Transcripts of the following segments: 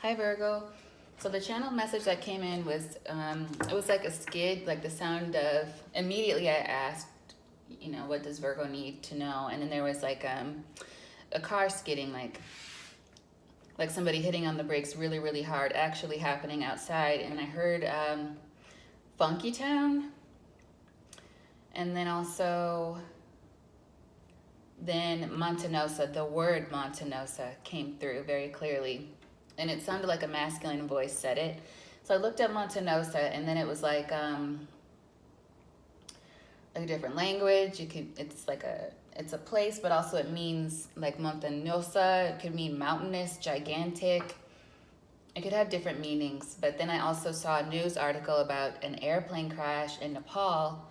Hi Virgo. So the channel message that came in was, it was like a skid, like the sound of, immediately I asked, what does Virgo need to know? And then there was like a car skidding, like somebody hitting on the brakes really, really hard, actually happening outside. And I heard Funky Town. And then also, then Montanosa, the word Montanosa came through very clearly. And it sounded like a masculine voice said it. So I looked up Montanosa, and then it was like a different language. It's a place, but also it means like Montanosa. It could mean mountainous, gigantic. It could have different meanings. But then I also saw a news article about an airplane crash in Nepal,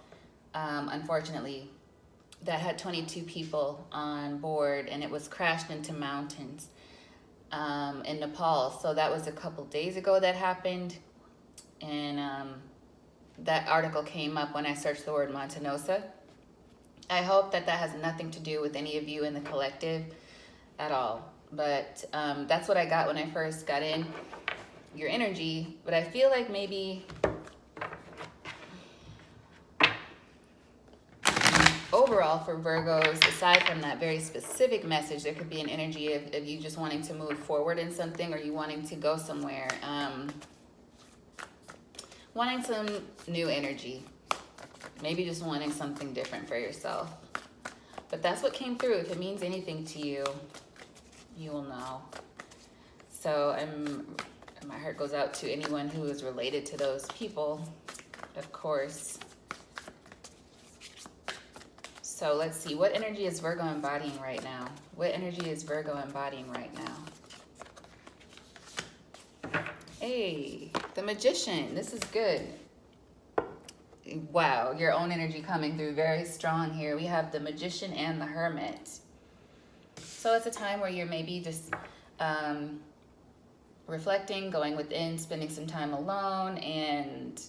unfortunately, that had 22 people on board, and it was crashed into mountains in Nepal. So that was a couple days ago that happened. And that article came up when I searched the word Montanosa. I hope that has nothing to do with any of you in the collective at all. But that's what I got when I first got in your energy. But I feel like maybe overall for Virgos, aside from that very specific message, there could be an energy of you just wanting to move forward in something, or you wanting to go somewhere, wanting some new energy, maybe just wanting something different for yourself. But that's what came through. If it means anything to you, you will know. So my heart goes out to anyone who is related to those people, of course. So let's see, what energy is Virgo embodying right now? What energy is Virgo embodying right now? Hey, the Magician, this is good. Wow, your own energy coming through very strong here. We have the Magician and the Hermit. So it's a time where you're maybe just reflecting, going within, spending some time alone, and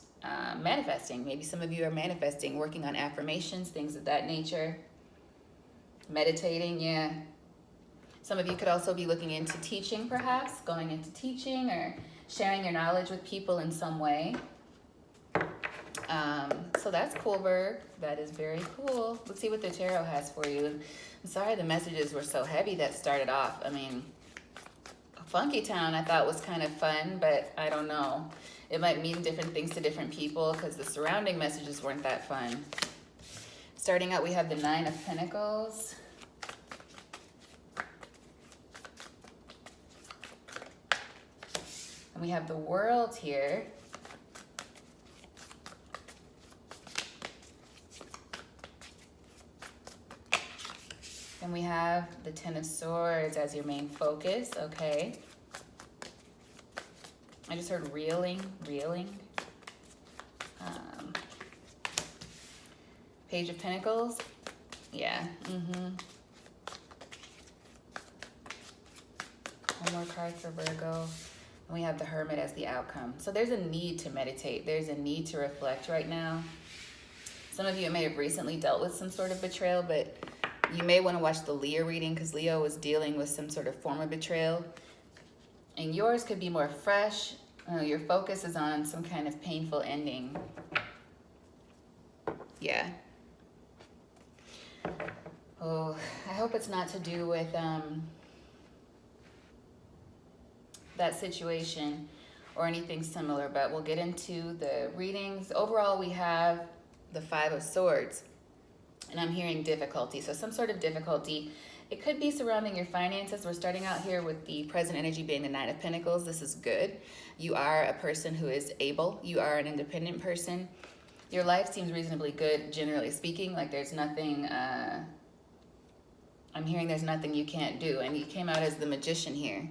manifesting. Maybe some of you are manifesting, working on affirmations, things of that nature. Meditating, yeah. Some of you could also be looking into teaching, perhaps, going into teaching or sharing your knowledge with people in some way. So that's cool, Virg. That is very cool. Let's see what the tarot has for you. I'm sorry the messages were so heavy that started off. I mean, Funky Town I thought was kind of fun, but I don't know. It might mean different things to different people because the surrounding messages weren't that fun. Starting out, we have the Nine of Pentacles. And we have the World here. And we have the Ten of Swords as your main focus, okay. I just heard reeling. Page of Pentacles, yeah, One more card for Virgo. And we have the Hermit as the outcome. So there's a need to meditate. There's a need to reflect right now. Some of you may have recently dealt with some sort of betrayal, but you may want to watch the Leo reading because Leo was dealing with some sort of form of betrayal. And yours could be more fresh. Your focus is on some kind of painful ending. Yeah. Oh, I hope it's not to do with that situation or anything similar, but we'll get into the readings. Overall, we have the Five of Swords, and I'm hearing difficulty. So some sort of difficulty. It could be surrounding your finances. We're starting out here with the present energy being the Nine of Pentacles. This is good. You are a person who is able. You are an independent person. Your life seems reasonably good, generally speaking. Like there's nothing, I'm hearing there's nothing you can't do. And you came out as the Magician here.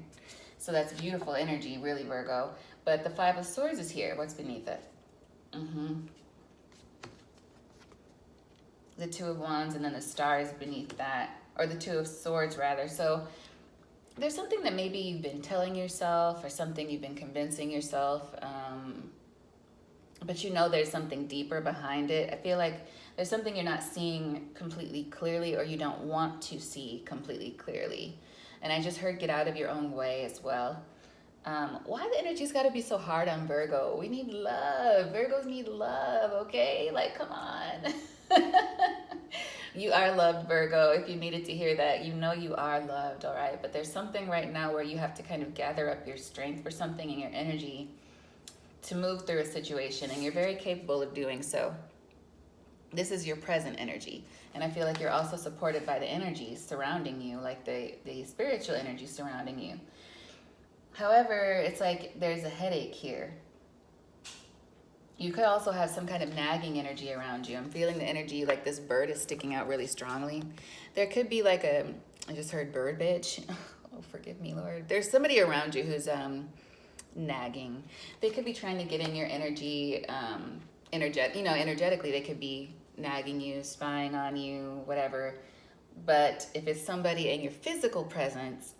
So that's beautiful energy, really, Virgo. But the Five of Swords is here. What's beneath it? The Two of Wands, and then the Star is beneath that. Or the Two of Swords, rather. So there's something that maybe you've been telling yourself or something you've been convincing yourself. But you know there's something deeper behind it. I feel like there's something you're not seeing completely clearly, or you don't want to see completely clearly. And I just heard get out of your own way as well. Why the energy's got to be so hard on Virgo? We need love. Virgos need love, okay? Like, come on. You are loved, Virgo. If you needed to hear that, you know you are loved, all right? But there's something right now where you have to kind of gather up your strength for something in your energy to move through a situation, and you're very capable of doing so. This is your present energy. And I feel like you're also supported by the energies surrounding you, like the spiritual energy surrounding you. However, it's like there's a headache here. You could also have some kind of nagging energy around you. I'm feeling the energy like this bird is sticking out really strongly. There could be like I just heard bird bitch. Oh, forgive me, Lord. There's somebody around you who's nagging. They could be trying to get in your energy, energetically they could be nagging you, spying on you, whatever. But if it's somebody in your physical presence,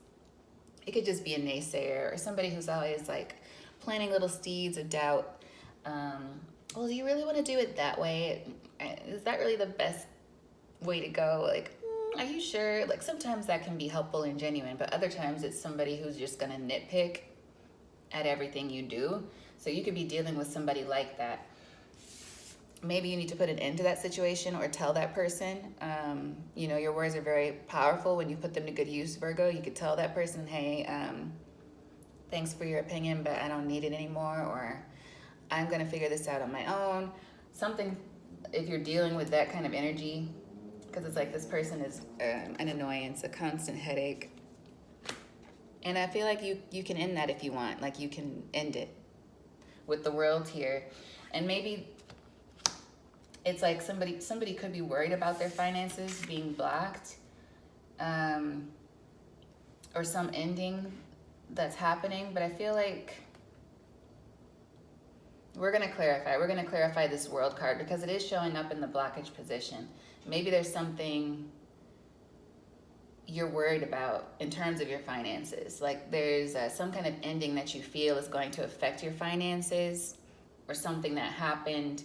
it could just be a naysayer or somebody who's always like planting little seeds of doubt. Well, do you really want to do it that way? Is that really the best way to go? Like, are you sure? Like, sometimes that can be helpful and genuine, but other times it's somebody who's just going to nitpick at everything you do. So you could be dealing with somebody like that. Maybe you need to put an end to that situation or tell that person. Your words are very powerful when you put them to good use, Virgo. You could tell that person, hey, thanks for your opinion, but I don't need it anymore, or I'm going to figure this out on my own. Something, if you're dealing with that kind of energy, because it's like this person is an annoyance, a constant headache. And I feel like you can end that if you want. Like, you can end it with the world here. And maybe it's like somebody could be worried about their finances being blocked, or some ending that's happening. But I feel like we're going to clarify this world card because it is showing up in the blockage position. Maybe there's something you're worried about in terms of your finances. Like there's some kind of ending that you feel is going to affect your finances, or something that happened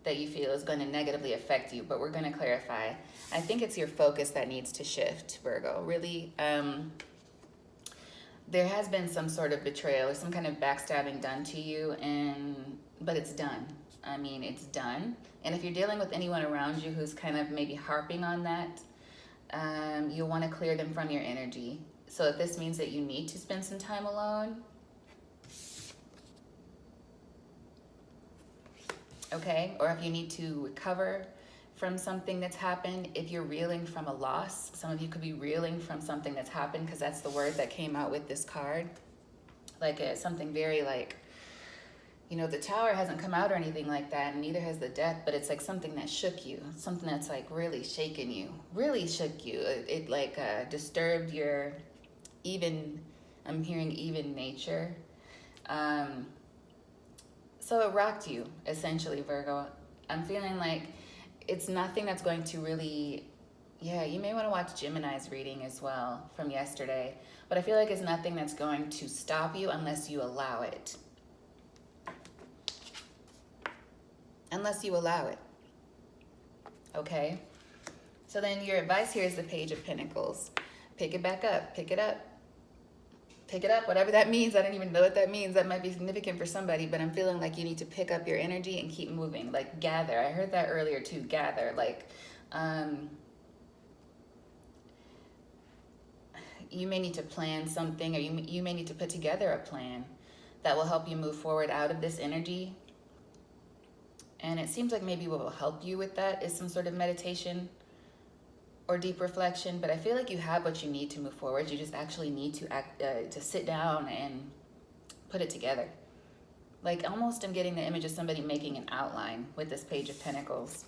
that you feel is going to negatively affect you. But we're going to clarify. I think it's your focus that needs to shift, Virgo. Really, there has been some sort of betrayal or some kind of backstabbing done to you, but it's done. I mean, it's done. And if you're dealing with anyone around you who's kind of maybe harping on that, you'll want to clear them from your energy. So if this means that you need to spend some time alone, okay? Or if you need to recover from something that's happened, if you're reeling from a loss, some of you could be reeling from something that's happened, because that's the word that came out with this card. Like something very like, the tower hasn't come out or anything like that, and neither has the death, but it's like something that shook you, something that's like really shaken you, really shook you. It like disturbed your I'm hearing even nature. So it rocked you, essentially, Virgo. I'm feeling like it's nothing that's going to really, you may want to watch Gemini's reading as well from yesterday, but I feel like it's nothing that's going to stop you unless you allow it. Unless you allow it. Okay? So then your advice here is the Page of Pentacles. Pick it back up. Pick it up. Pick it up, whatever that means. I don't even know what that means. That might be significant for somebody, but I'm feeling like you need to pick up your energy and keep moving. Like gather. I heard that earlier too. Gather. Like, you may need to plan something, or you may need to put together a plan that will help you move forward out of this energy. And it seems like maybe what will help you with that is some sort of meditation or deep reflection. But I feel like you have what you need to move forward. You just actually need to sit down and put it together. Like almost I'm getting the image of somebody making an outline with this Page of Pentacles.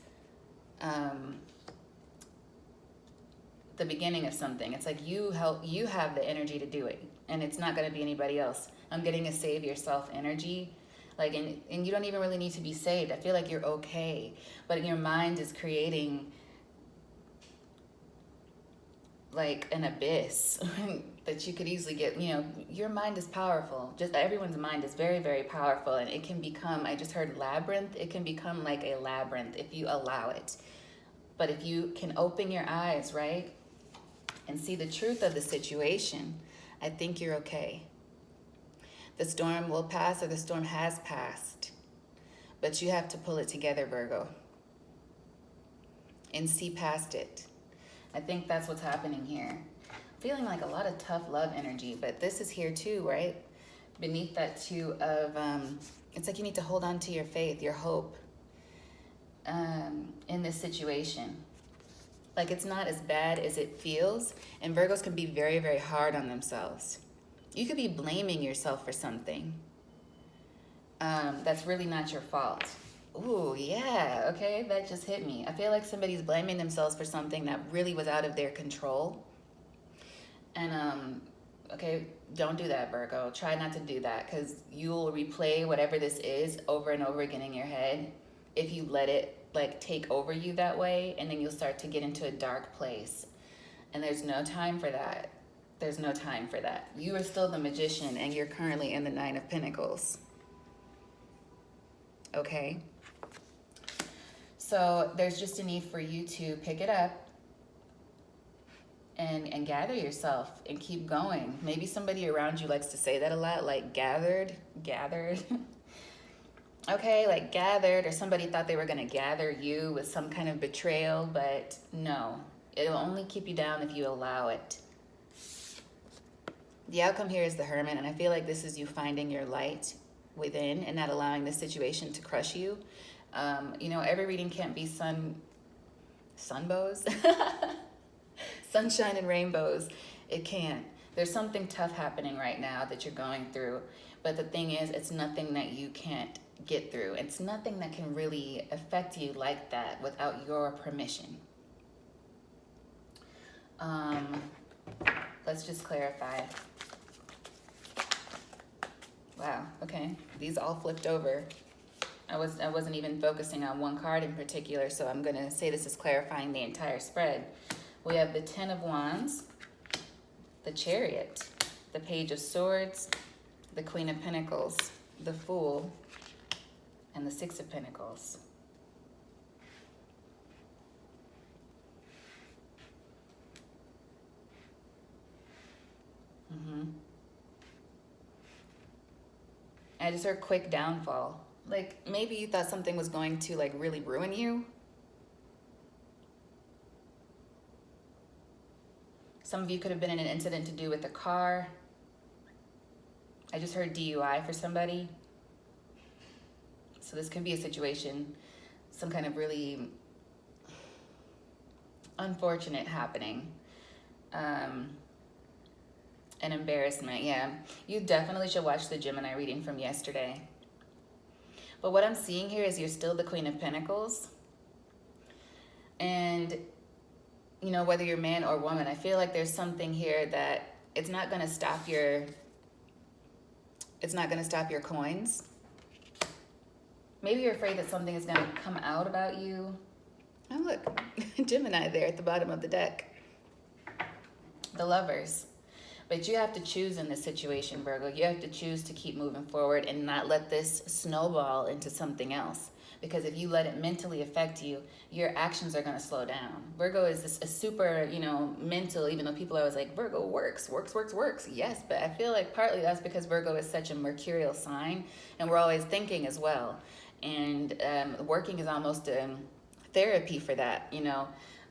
The beginning of something. It's like you have the energy to do it. And it's not going to be anybody else. I'm getting a save yourself energy. Like, and you don't even really need to be saved. I feel like you're okay. But your mind is creating like an abyss that you could easily get. Your mind is powerful. Just everyone's mind is very, very powerful. And it can become, I just heard labyrinth. It can become like a labyrinth if you allow it. But if you can open your eyes, right, and see the truth of the situation, I think you're okay. The storm will pass, or the storm has passed. But you have to pull it together, Virgo, and see past it. I think that's what's happening here. Feeling like a lot of tough love energy, but this is here too, right? Beneath that too of, it's like you need to hold on to your faith, your hope in this situation. Like it's not as bad as it feels, and Virgos can be very, very hard on themselves. You could be blaming yourself for something that's really not your fault. Ooh, yeah, okay, that just hit me. I feel like somebody's blaming themselves for something that really was out of their control. And, okay, don't do that, Virgo. Try not to do that, because you'll replay whatever this is over and over again in your head if you let it, like, take over you that way, and then you'll start to get into a dark place. And there's no time for that. There's no time for that. You are still the Magician, and you're currently in the Nine of Pentacles. Okay? So there's just a need for you to pick it up and gather yourself and keep going. Maybe somebody around you likes to say that a lot, like gathered. Okay, like gathered, or somebody thought they were going to gather you with some kind of betrayal, but no. It'll only keep you down if you allow it. The outcome here is the Hermit, and I feel like this is you finding your light within and not allowing the situation to crush you. You know, every reading can't be sunbows. Sunshine and rainbows. It can't. There's something tough happening right now that you're going through. But the thing is, it's nothing that you can't get through. It's nothing that can really affect you like that without your permission. Let's just clarify. Wow, okay. These all flipped over. I wasn't even focusing on one card in particular, so I'm going to say this is clarifying the entire spread. We have the Ten of Wands, the Chariot, the Page of Swords, the Queen of Pentacles, the Fool, and the Six of Pentacles. I just heard quick downfall. Like, maybe you thought something was going to, like, really ruin you. Some of you could have been in an incident to do with a car. I just heard DUI for somebody. So this could be a situation, some kind of really unfortunate happening. An embarrassment, yeah. You definitely should watch the Gemini reading from yesterday. But what I'm seeing here is you're still the Queen of Pentacles. And, you know, whether you're man or woman, I feel like there's something here that it's not going to stop your coins. Maybe you're afraid that something is going to come out about you. Oh, look, Gemini there at the bottom of the deck. The Lovers. But you have to choose in this situation, Virgo. You have to choose to keep moving forward and not let this snowball into something else. Because if you let it mentally affect you, your actions are going to slow down. Virgo is a super, you know, mental, even though people are always like, Virgo works. Yes, but I feel like partly that's because Virgo is such a mercurial sign, and we're always thinking as well. And working is almost therapy for that, you know.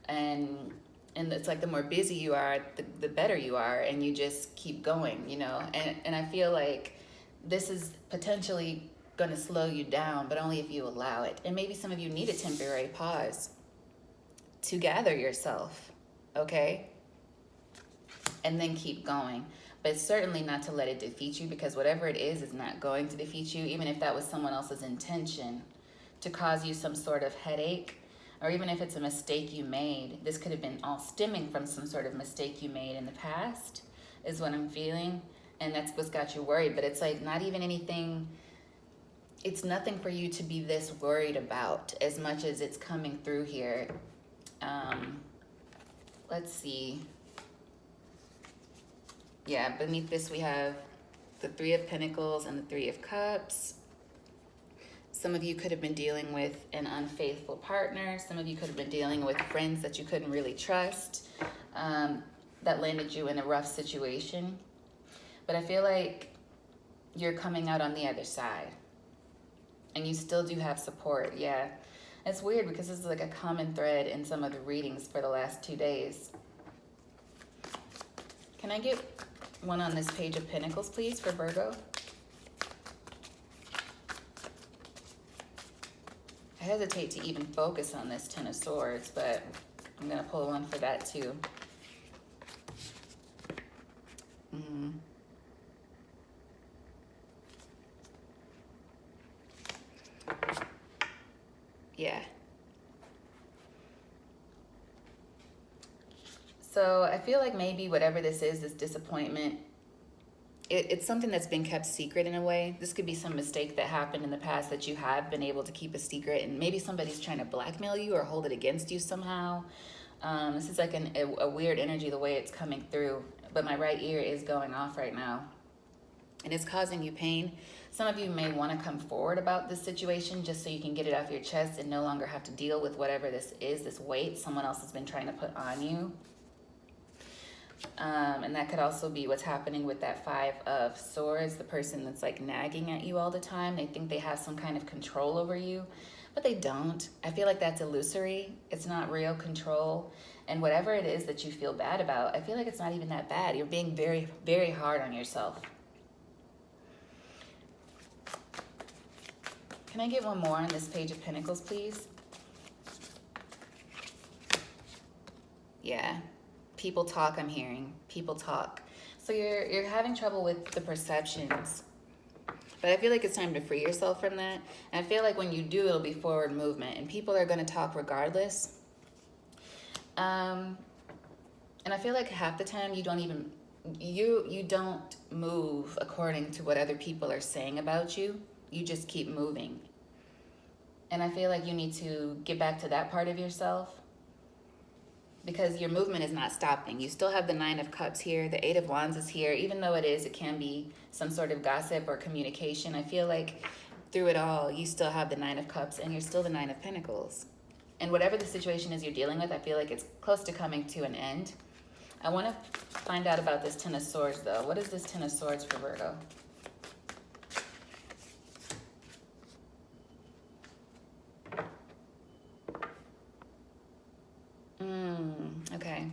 And it's like the more busy you are, the better you are, and you just keep going, you know. And I feel like this is potentially going to slow you down, but only if you allow it. And maybe some of you need a temporary pause to gather yourself, okay? And then keep going. But certainly not to let it defeat you, because whatever it is not going to defeat you, even if that was someone else's intention to cause you some sort of headache. Or even if it's a mistake you made, this could have been all stemming from some sort of mistake you made in the past, is what I'm feeling. And that's what's got you worried. But it's like not even anything, it's nothing for you to be this worried about as much as it's coming through here. Let's see. Yeah, beneath this we have the Three of Pentacles and the Three of Cups. Some of you could have been dealing with an unfaithful partner. Some of you could have been dealing with friends that you couldn't really trust, that landed you in a rough situation. But I feel like you're coming out on the other side. And you still do have support, yeah. It's weird because this is like a common thread in some of the readings for the last 2 days. Can I get one on this Page of Pentacles, please, for Virgo? I hesitate to even focus on this Ten of Swords, but I'm going to pull one for that too. Yeah. So I feel like maybe whatever this is, this disappointment, it's something that's been kept secret in a way. This could be some mistake that happened in the past that you have been able to keep a secret, and maybe somebody's trying to blackmail you or hold it against you somehow. This is like a weird energy the way it's coming through, but my right ear is going off right now, and it's causing you pain. Some of you may want to come forward about this situation just so you can get it off your chest and no longer have to deal with whatever this is, this weight someone else has been trying to put on you. And that could also be what's happening with that Five of Swords, the person that's like nagging at you all the time. They think they have some kind of control over you, but they don't. I feel like that's illusory. It's not real control. And whatever it is that you feel bad about, I feel like it's not even that bad. You're being very, very hard on yourself. Can I get one more on this Page of Pentacles, please? Yeah. People talk, I'm hearing. People talk. So you're having trouble with the perceptions. But I feel like it's time to free yourself from that. And I feel like when you do, it'll be forward movement. And people are going to talk regardless. And I feel like half the time you don't even... You don't move according to what other people are saying about you. You just keep moving. And I feel like you need to get back to that part of yourself, because your movement is not stopping. You still have the Nine of Cups here. The Eight of Wands is here. Even though it can be some sort of gossip or communication, I feel like through it all, you still have the Nine of Cups and you're still the Nine of Pentacles. And whatever the situation is you're dealing with, I feel like it's close to coming to an end. I want to find out about this Ten of Swords, though. What is this Ten of Swords for Virgo? Okay.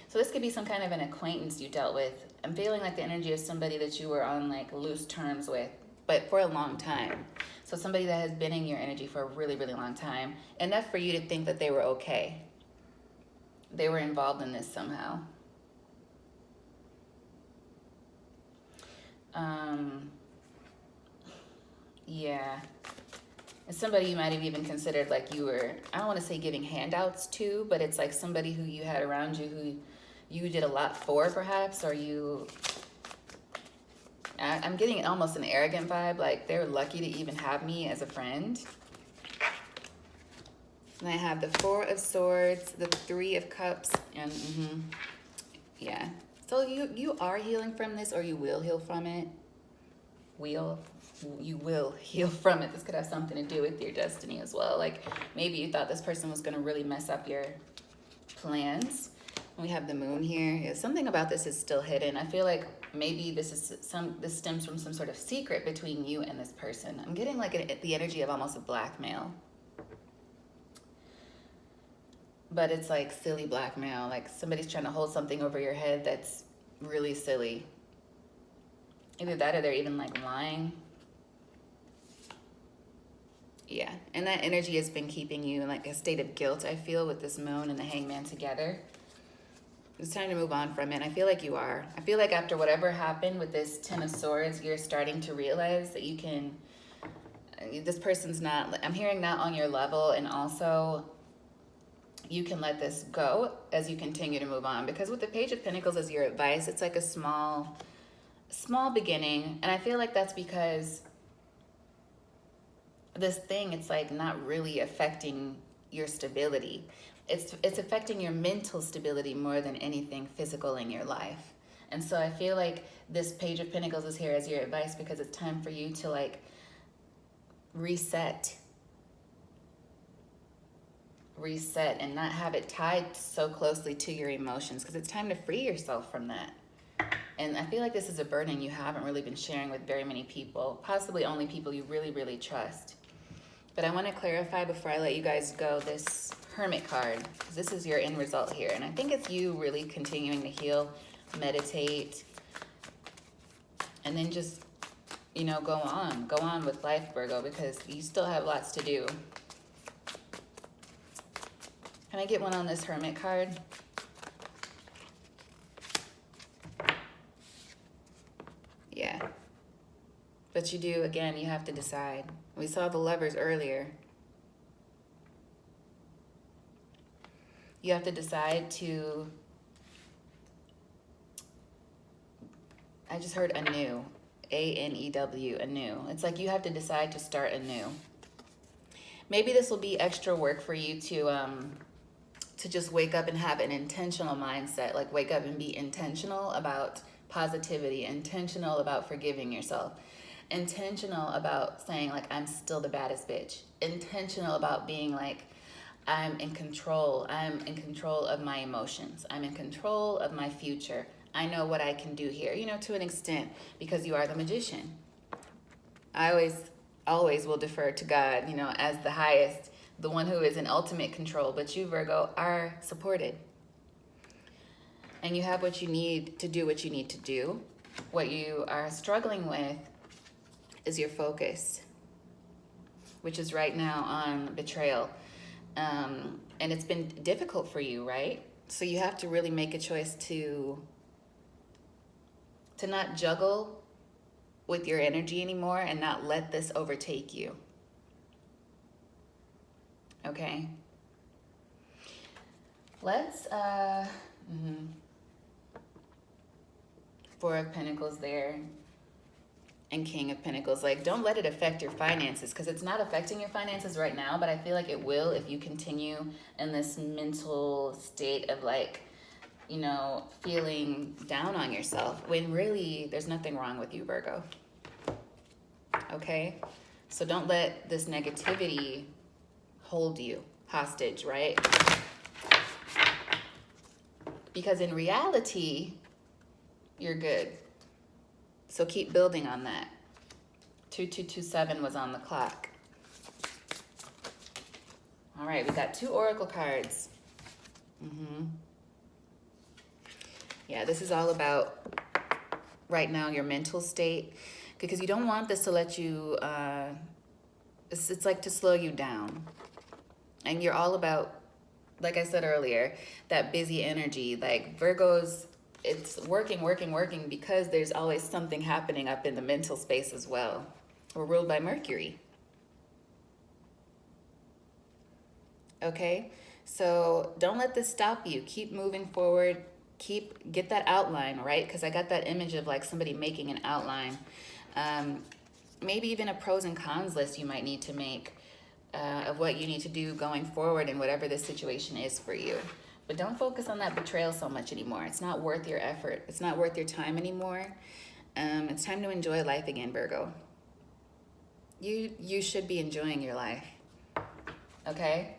So this could be some kind of an acquaintance you dealt with. I'm feeling like the energy of somebody that you were on like loose terms with, but for a long time. So somebody that has been in your energy for a really, really long time. Enough for you to think that they were okay. They were involved in this somehow. Yeah. It's somebody you might have even considered like you were, I don't want to say giving handouts to, but it's like somebody who you had around you who you did a lot for, perhaps, or I'm getting almost an arrogant vibe, like they're lucky to even have me as a friend. And I have the Four of Swords, the Three of Cups, and yeah. So you are healing from this, or you will heal from it. You will heal from it. This could have something to do with your destiny as well. Like maybe you thought this person was going to really mess up your plans. We have the Moon here. Yeah, something about this is still hidden. I feel like maybe this stems from some sort of secret between you and this person. I'm getting like the energy of almost a blackmail. But it's like silly blackmail. Like somebody's trying to hold something over your head that's really silly. Either that or they're even like lying. Yeah, and that energy has been keeping you in like a state of guilt, I feel, with this Moon and the Hangman together. It's time to move on from it. I feel like you are. I feel like after whatever happened with this Ten of Swords, you're starting to realize that you can, this person's not, I'm hearing not on your level, and also you can let this go as you continue to move on. Because with the Page of Pentacles as your advice, it's like a small beginning. And I feel like that's because this thing, it's like not really affecting your stability. It's affecting your mental stability more than anything physical in your life. And so I feel like this Page of Pentacles is here as your advice because it's time for you to like reset and not have it tied so closely to your emotions, because it's time to free yourself from that. And I feel like this is a burden you haven't really been sharing with very many people, possibly only people you really, really trust. But I want to clarify before I let you guys go this Hermit card, because this is your end result here. And I think it's you really continuing to heal, meditate, and then just, you know, go on with life, Virgo, because you still have lots to do. Can I get one on this Hermit card? Yeah. But you do, again, you have to decide. We saw the Lovers earlier. You have to decide to, I just heard anew, A-N-E-W, anew. It's like you have to decide to start anew. Maybe this will be extra work for you to just wake up and have an intentional mindset, like wake up and be intentional about positivity, intentional about forgiving yourself, intentional about saying like, I'm still the baddest bitch, intentional about being like, I'm in control of my emotions, I'm in control of my future, I know what I can do here, you know, to an extent, because you are the magician. I always will defer to God, you know, as the highest, the one who is in ultimate control, but you, Virgo, are supported. And you have what you need to do what you need to do. What you are struggling with is your focus, which is right now on betrayal. And it's been difficult for you, right? So you have to really make a choice to not juggle with your energy anymore and not let this overtake you. Okay? Let's, Four of Pentacles there and King of Pentacles. Like, don't let it affect your finances, because it's not affecting your finances right now, but I feel like it will if you continue in this mental state of like, you know, feeling down on yourself when really there's nothing wrong with you, Virgo. Okay? So don't let this negativity hold you hostage, right? Because in reality, you're good. So keep building on that. 2227 was on the clock. All right, we got 2 oracle cards. Yeah, this is all about right now your mental state, because you don't want this to let you, it's like to slow you down. And you're all about, like I said earlier, that busy energy. Like Virgos, it's working because there's always something happening up in the mental space as well. We're ruled by Mercury. Okay, so don't let this stop you. Keep moving forward. Get that outline, right? Because I got that image of like somebody making an outline. Maybe even a pros and cons list you might need to make of what you need to do going forward in whatever this situation is for you. But don't focus on that betrayal so much anymore. It's not worth your effort. It's not worth your time anymore. It's time to enjoy life again, Virgo. You should be enjoying your life. Okay?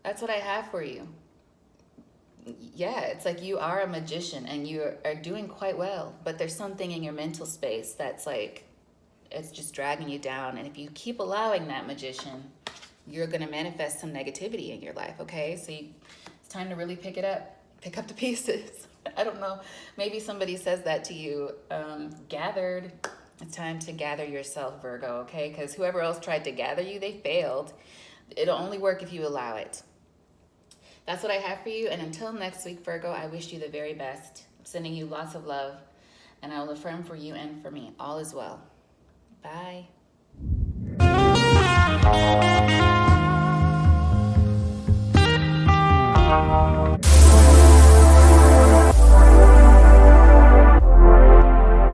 That's what I have for you. Yeah, it's like you are a magician and you are doing quite well, but there's something in your mental space that's like, it's just dragging you down. And if you keep allowing that, magician, you're going to manifest some negativity in your life, okay? So it's time to really pick it up. Pick up the pieces. I don't know. Maybe somebody says that to you. Gathered. It's time to gather yourself, Virgo, okay? Because whoever else tried to gather you, they failed. It'll only work if you allow it. That's what I have for you. And until next week, Virgo, I wish you the very best. I'm sending you lots of love. And I will affirm for you and for me. All is well. Bye.